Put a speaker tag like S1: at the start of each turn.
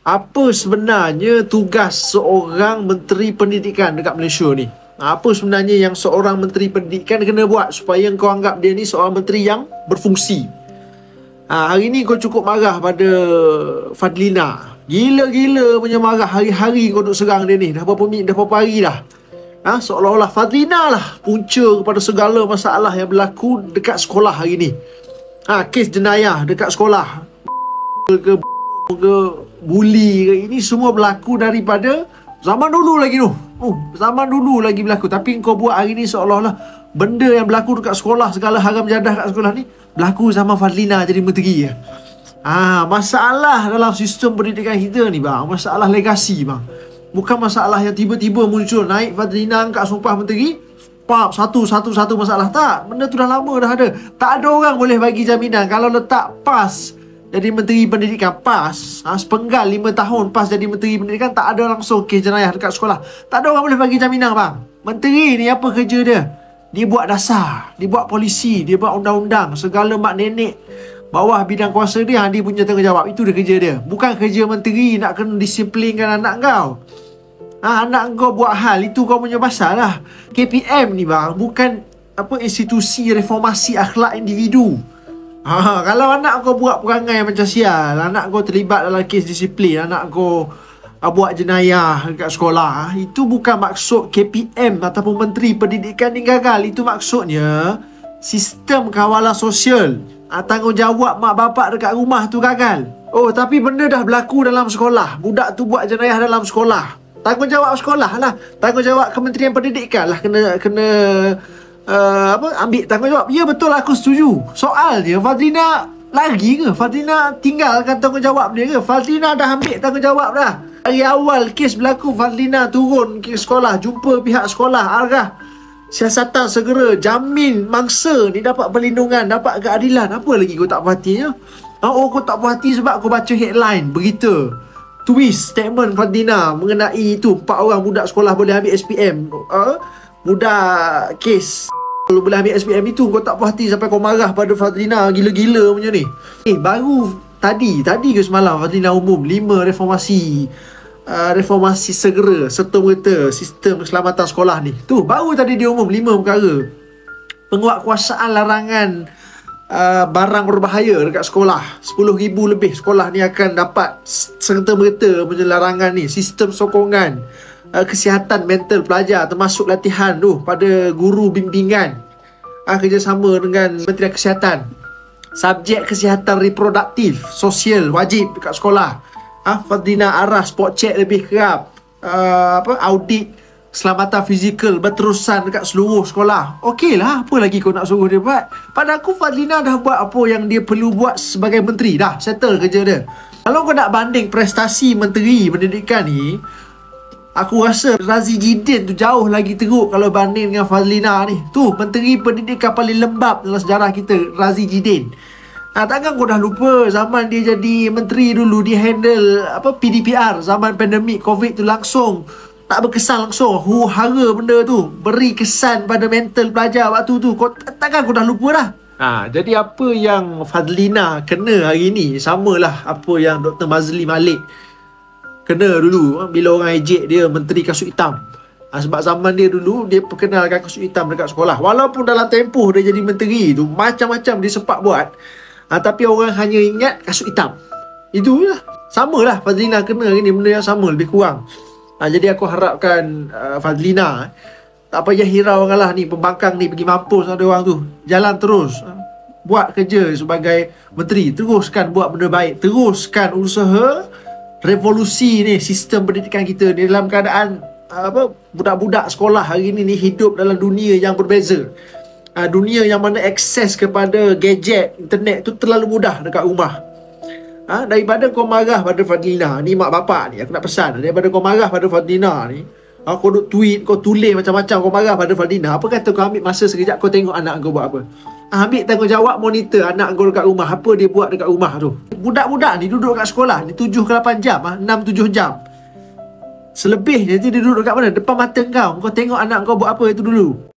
S1: Apa sebenarnya tugas seorang Menteri Pendidikan dekat Malaysia ni? Apa sebenarnya yang seorang Menteri Pendidikan kena buat supaya kau anggap dia ni seorang menteri yang berfungsi? Hari ni kau cukup marah pada Fadlina. Gila-gila punya marah, hari-hari kau duk serang dia ni. Dah berapa hari dah. Seolah-olah Fadlina lah punca kepada segala masalah yang berlaku dekat sekolah hari ni. Kes jenayah dekat sekolah ke bully ke, ini semua berlaku daripada zaman dulu lagi tu. Zaman dulu lagi berlaku. Tapi kau buat hari ni seolah-olah benda yang berlaku dekat sekolah, segala haram jadah kat sekolah ni berlaku sama Fadlina jadi menteri je. Masalah dalam sistem pendidikan kita ni bang, masalah legasi bang. Bukan masalah yang tiba-tiba muncul naik Fadlina angkat sumpah menteri, satu masalah. Tak, benda tu dah lama dah ada. Tak ada orang boleh bagi jaminan kalau letak PAS jadi Menteri Pendidikan, PAS sepenggal 5 tahun PAS jadi Menteri Pendidikan, tak ada langsung kes jenayah dekat sekolah. Tak ada orang boleh bagi jaminan bang. Menteri ni apa kerja dia? Dia buat dasar, dia buat polisi, dia buat undang-undang, segala mak nenek bawah bidang kuasa dia punya tanggungjawab. Itu dia kerja dia. Bukan kerja menteri nak kena disiplinkan anak kau. Anak kau buat hal, itu kau punya pasal lah. KPM ni bang, bukan institusi reformasi akhlak individu. Kalau anak kau buat perangai macam sial, anak kau terlibat dalam kes disiplin, anak kau buat jenayah dekat sekolah, itu bukan maksud KPM ataupun Menteri Pendidikan ni gagal. Itu maksudnya sistem kawalan sosial, tanggungjawab mak bapak dekat rumah tu gagal. Tapi benda dah berlaku dalam sekolah, budak tu buat jenayah dalam sekolah, tanggungjawab sekolah lah, tanggungjawab Kementerian Pendidikan lah kena ambil tanggungjawab. Ya betul, aku setuju. Soal dia, Fadlina lagi ke? Fadlina tinggalkan tanggungjawab dia ke? Fadlina dah ambil tanggungjawab dah. Hari awal kes berlaku, Fadlina turun ke sekolah, jumpa pihak sekolah, arah siasatan segera, jamin mangsa ni dapat perlindungan, dapat keadilan. Apa lagi kau tak puas hatinya? Kau tak puas hati sebab kau baca headline berita, twist statement Fadlina mengenai itu 4 orang budak sekolah boleh ambil SPM. Budak kes boleh ambil SPM itu, kau tak puas hati sampai kau marah pada Fadlina gila-gila punya ni. Baru tadi ke semalam Fadlina umum 5 reformasi segera serta merta sistem keselamatan sekolah ni. Tu baru tadi dia umum 5 perkara. Penguatkuasaan larangan barang berbahaya dekat sekolah. 10,000 lebih sekolah ni akan dapat serta merta punya larangan ni. Sistem sokongan kesihatan mental pelajar, termasuk latihan tu pada guru bimbingan, kerjasama dengan Kementerian Kesihatan. Subjek kesihatan reproduktif sosial wajib dekat sekolah. Fadlina arah spot check lebih kerap, audit keselamatan fizikal berterusan dekat seluruh sekolah. Okey lah, apa lagi kau nak suruh dia buat? Pada aku Fadlina dah buat apa yang dia perlu buat sebagai menteri. Dah settle kerja dia. Kalau kau nak banding prestasi Menteri Pendidikan ni, aku rasa Razi Jidin tu jauh lagi teruk kalau banding dengan Fadlina ni. Tu Menteri Pendidikan paling lembab dalam sejarah kita, Razi Jidin. Takkan kau dah lupa zaman dia jadi menteri dulu, dia handle PDPR zaman pandemik COVID tu langsung, tak berkesan langsung. Hara benda tu, beri kesan pada mental pelajar waktu tu. Takkan kau dah lupa dah. Jadi apa yang Fadlina kena hari ni samalah apa yang Dr. Mazli Malik kena dulu bila orang ejek dia menteri kasut hitam. Sebab zaman dia dulu dia perkenalkan kasut hitam dekat sekolah. Walaupun dalam tempoh dia jadi menteri tu macam-macam dia sempat buat, tapi orang hanya ingat kasut hitam. Itulah. Samalah Fadlina kena ni benda yang sama lebih kurang. Jadi aku harapkan Fadlina tak payah hirau lah ni pembangkang ni pergi mampus ada orang tu. Jalan terus. Buat kerja sebagai menteri. Teruskan buat benda baik. Teruskan usaha revolusi ni sistem pendidikan kita ni dalam keadaan budak-budak sekolah hari ni hidup dalam dunia yang berbeza. Dunia yang mana akses kepada gadget, internet tu terlalu mudah dekat rumah. Daripada kau marah pada Fadlina ni, mak bapak ni aku nak pesan, daripada kau marah pada Fadlina ni, kau duk tweet, kau tulis macam-macam, kau marah pada Fadlina, apa kata kau ambil masa sekejap kau tengok anak kau buat apa. Ambil tanggungjawab, monitor anak kau dekat rumah, apa dia buat dekat rumah tu. Budak-budak ni duduk kat sekolah ni 7 ke 8 jam, 6-7 jam. Selebih je dia duduk dekat mana? Depan mata kau. Kau tengok anak kau buat apa itu dulu.